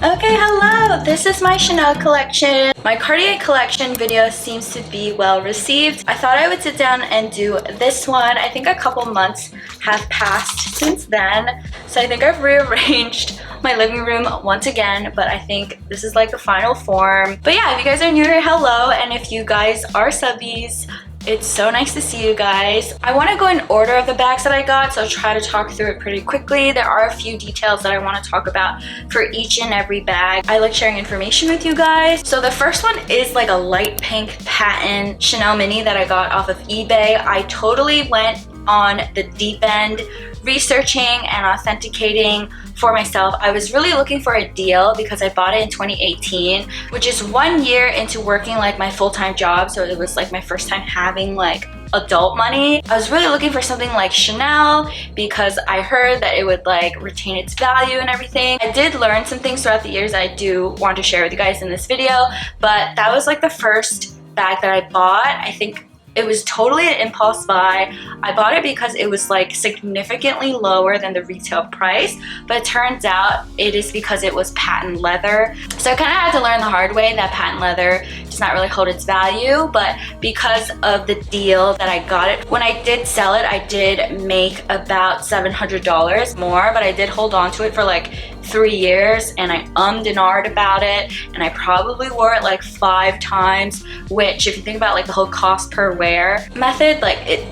Okay, hello! This is my Chanel collection. My Cartier collection video seems to be well received. I thought I would sit down and do this one. I think a couple months have passed since then. So I think I've rearranged my living room once again, but I think this is like the final form. But yeah, if you guys are new here, hello. And if you guys are subbies, it's so nice to see you guys. I want to go in order of the bags that I got, so I'll try to talk through it pretty quickly. There are a few details that I want to talk about for each and every bag. I like sharing information with you guys. So the first one is like a light pink patent Chanel mini that I got off of eBay. I totally went on the deep end researching and authenticating for myself. I was really looking for a deal because I bought it in 2018, which is 1 year into working like my full-time job. So it was like my first time having like adult money. I was really looking for something like Chanel because I heard that it would like retain its value and everything. I did learn some things throughout the years that I do want to share with you guys in this video, but that was like the first bag that I bought. I think it was totally an impulse buy. I bought it because it was like significantly lower than the retail price, but it turns out it is because it was patent leather. So I kind of had to learn the hard way that patent leather does not really hold its value, but because of the deal that I got it, when I did sell it, I did make about $700 more, but I did hold on to it for like 3 years, and I ummed and ahed about it, and I probably wore it like 5 times, which if you think about like the whole cost per wear method, like it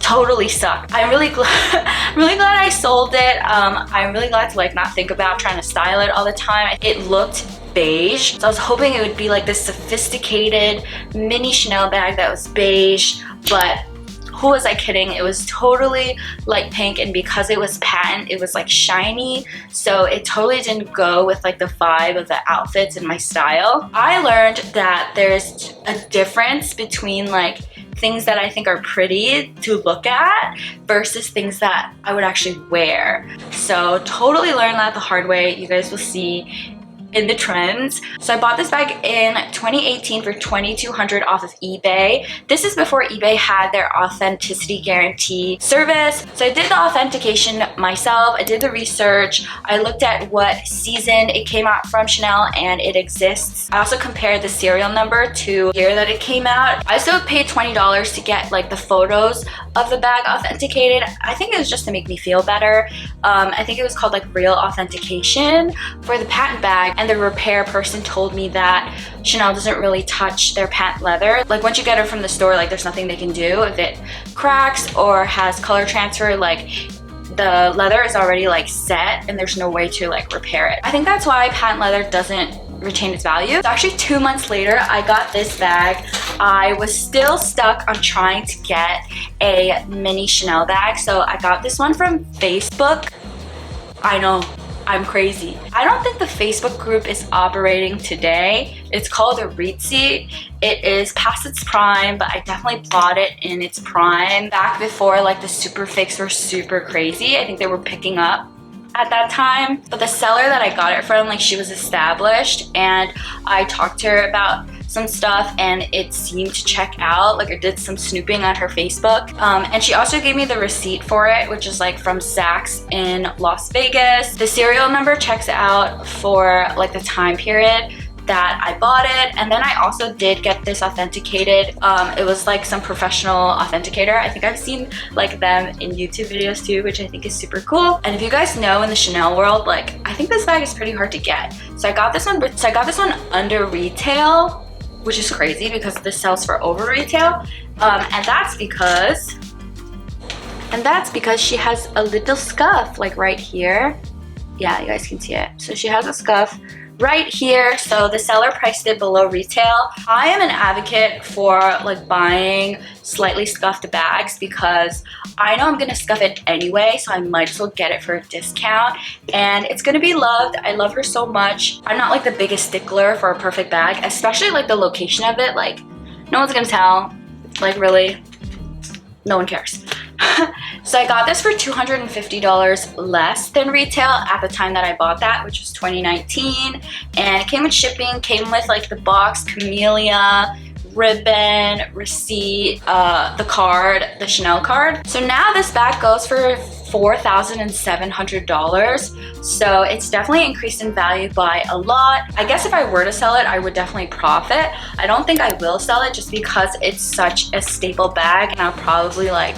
totally sucked. I'm really glad I sold it. I'm really glad to like not think about trying to style it all the time. It looked beige, so I was hoping it would be like this sophisticated mini Chanel bag that was beige, but who was I kidding? It was totally light pink, and because it was patent, it was like shiny, so it totally didn't go with like the vibe of the outfits and my style. I learned that there's a difference between like things that I think are pretty to look at versus things that I would actually wear. So totally learned that the hard way. You guys will see in the trends. So I bought this bag in 2018 for $2,200 off of eBay. This is before eBay had their authenticity guarantee service. So I did the authentication myself. I did the research. I looked at what season it came out from Chanel, and it exists. I also compared the serial number to the year that it came out. I still paid $20 to get like the photos of the bag authenticated. I think it was just to make me feel better. I think it was called like real authentication for the patent bag. And the repair person told me that Chanel doesn't really touch their patent leather. Like once you get it from the store, like there's nothing they can do. If it cracks or has color transfer, like the leather is already like set and there's no way to like repair it. I think that's why patent leather doesn't retain its value. So actually 2 months later, I got this bag. I was still stuck on trying to get a mini Chanel bag. So I got this one from Facebook. I know, I'm crazy. I don't think the Facebook group is operating today. It's called a Resale. It is past its prime, but I definitely bought it in its prime back before like the super fakes were super crazy. I think they were picking up at that time. But the seller that I got it from, like she was established, and I talked to her about some stuff and it seemed to check out. Like I did some snooping on her Facebook, and she also gave me the receipt for it, which is like from Saks in Las Vegas. The serial number checks out for like the time period that I bought it, and then I also did get this authenticated. It was like some professional authenticator. I think I've seen like them in YouTube videos too, which I think is super cool. And if you guys know, in the Chanel world, like I think this bag is pretty hard to get. So I got this one under retail, which is crazy because this sells for over retail, and that's because she has a little scuff like right here. Yeah, you guys can see it. So she has a scuff right here, so the seller priced it below retail. I am an advocate for like buying slightly scuffed bags because I know I'm gonna scuff it anyway, so I might as well get it for a discount, and it's gonna be loved. I love her so much. I'm not like the biggest stickler for a perfect bag, especially like the location of it. Like no one's gonna tell, like really, no one cares. So I got this for $250 less than retail at the time that I bought that, which was 2019, and it came with shipping, came with like the box, camellia, ribbon, receipt, the card, the Chanel card. So now this bag goes for $4,700. So it's definitely increased in value by a lot. I guess if I were to sell it, I would definitely profit. I don't think I will sell it just because it's such a staple bag, and I'll probably, like,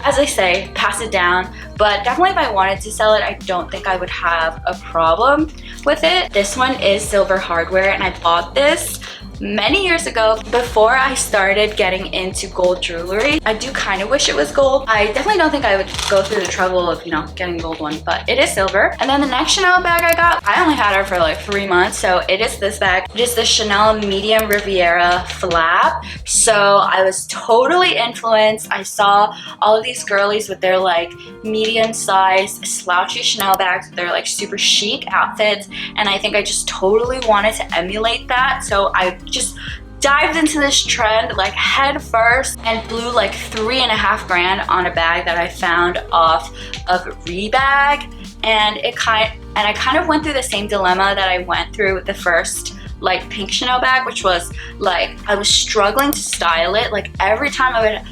as I say, pass it down. But definitely if I wanted to sell it, I don't think I would have a problem with it. This one is silver hardware, and I bought this many years ago before I started getting into gold jewelry. I do kind of wish it was gold. I definitely don't think I would go through the trouble of, you know, getting a gold one, but it is silver. And then the next Chanel bag I got, I only had her for like 3 months, so it is this bag. It is the Chanel Medium Riviera Flap. So I was totally influenced. I saw all of these girlies with their like medium-sized slouchy Chanel bags with their like super chic outfits, and I think I just totally wanted to emulate that. So I just dived into this trend like head first and blew like $3.5 grand on a bag that I found off of Rebag, and I kind of went through the same dilemma that I went through with the first like pink Chanel bag, which was like I was struggling to style it. Like every time I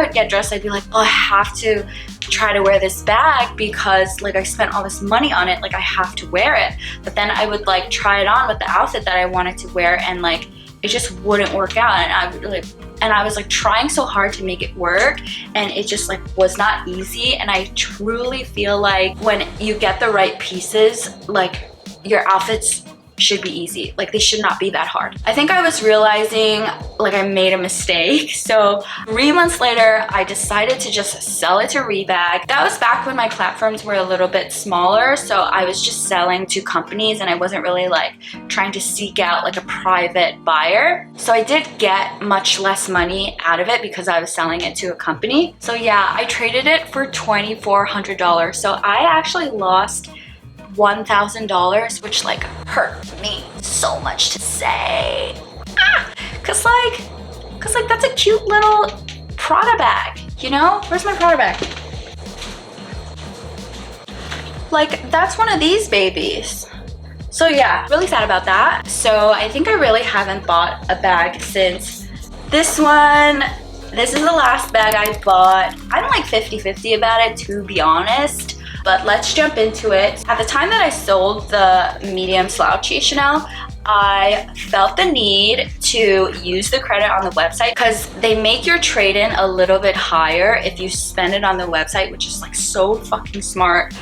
would get dressed, I'd be like, oh, I have to try to wear this bag because like I spent all this money on it, like I have to wear it. But then I would like try it on with the outfit that I wanted to wear, and like it just wouldn't work out, and I was like trying so hard to make it work, and it just like was not easy. And I truly feel like when you get the right pieces, like your outfits should be easy. Like they should not be that hard. I think I was realizing like I made a mistake. So 3 months later, I decided to just sell it to Rebag. That was back when my platforms were a little bit smaller. So I was just selling to companies, and I wasn't really like trying to seek out like a private buyer. So I did get much less money out of it because I was selling it to a company. So yeah, I traded it for $2,400. So I actually lost $1,000, which like hurt me so much to say. Cause like that's a cute little Prada bag, you know? Where's my Prada bag? Like that's one of these babies. So yeah, really sad about that. So I think I really haven't bought a bag since this one. This is the last bag I bought. I'm like 50-50 about it, to be honest. But let's jump into it. At the time that I sold the medium slouchy Chanel, I felt the need to use the credit on the website because they make your trade-in a little bit higher if you spend it on the website, which is like so fucking smart,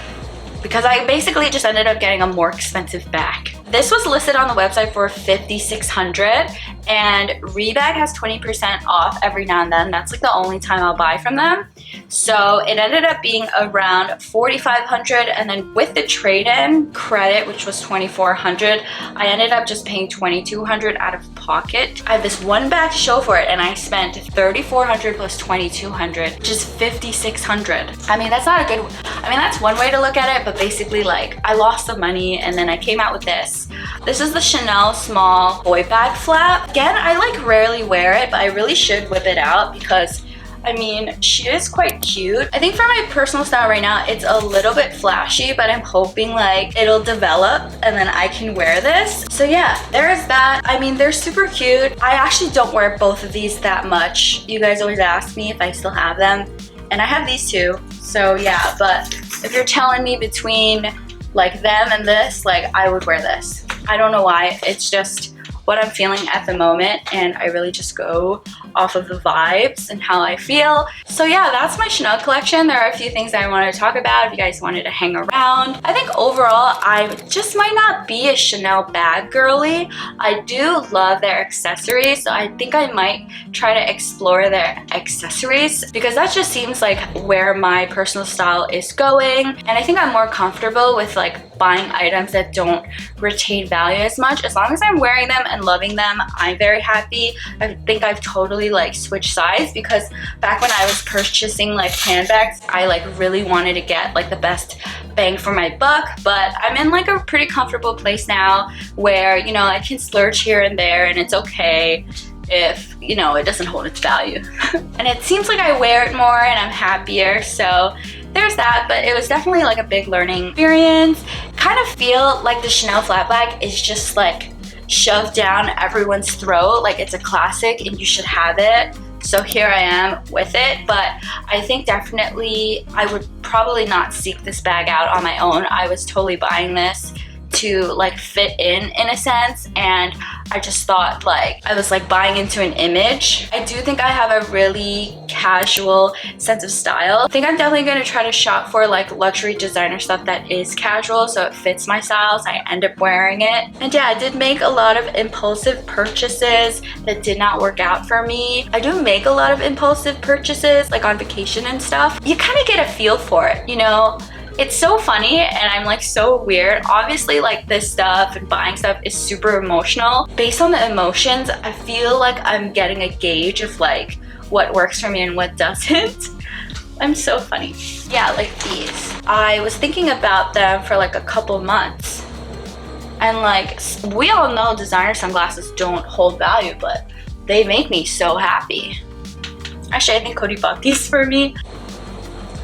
because I basically just ended up getting a more expensive bag. This was listed on the website for $5,600, and Rebag has 20% off every now and then. That's like the only time I'll buy from them. So it ended up being around $4,500, and then with the trade-in credit, which was $2,400, I ended up just paying $2,200 out of pocket. I have this one bag to show for it, and I spent $3,400 plus $2,200, which is $5,600. I mean, that's not a good, I mean, that's one way to look at it, but basically like I lost the money, and then I came out with this. This is the Chanel small boy bag flap. Again, I like rarely wear it, but I really should whip it out because I mean, she is quite cute. I think for my personal style right now, it's a little bit flashy, but I'm hoping like it'll develop and then I can wear this. So yeah, there's that. I mean, they're super cute. I actually don't wear both of these that much. You guys always ask me if I still have them, and I have these two. So yeah, but if you're telling me between like them and this, like I would wear this. I don't know why, it's just what I'm feeling at the moment, and I really just go off of the vibes and how I feel. So yeah, that's my Chanel collection. There are a few things I wanted to talk about if you guys wanted to hang around. I think overall, I just might not be a Chanel bag girly. I do love their accessories, so I think I might try to explore their accessories because that just seems like where my personal style is going. And I think I'm more comfortable with like buying items that don't retain value as much. As long as I'm wearing them and loving them, I'm very happy. I think I've totally like switched sides because back when I was purchasing like handbags, I like really wanted to get like the best bang for my buck, but I'm in like a pretty comfortable place now where, you know, I can splurge here and there and it's okay if, you know, it doesn't hold its value. And it seems like I wear it more and I'm happier, so there's that. But it was definitely like a big learning experience. Kind of feel like the Chanel flat bag is just like shoved down everyone's throat like it's a classic and you should have it. So here I am with it, but I think definitely I would probably not seek this bag out on my own. I was totally buying this to like fit in a sense, and I just thought like I was like buying into an image. I do think I have a really casual sense of style. I think I'm definitely going to try to shop for like luxury designer stuff that is casual so it fits my style, so I end up wearing it. And yeah, I did make a lot of impulsive purchases that did not work out for me. I do make a lot of impulsive purchases like on vacation and stuff. You kind of get a feel for it, you know? It's so funny and I'm like so weird. Obviously like this stuff and buying stuff is super emotional. Based on the emotions, I feel like I'm getting a gauge of like what works for me and what doesn't. I'm so funny. Yeah, like these. I was thinking about them for like a couple months. And like, we all know designer sunglasses don't hold value, but they make me so happy. Actually, I think Cody bought these for me.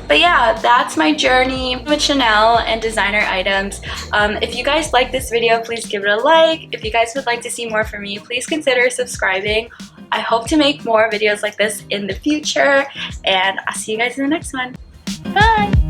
But yeah, that's my journey with Chanel and designer items. If you guys like this video, please give it a like. If you guys would like to see more from me, please consider subscribing. I hope to make more videos like this in the future, and I'll see you guys in the next one. Bye!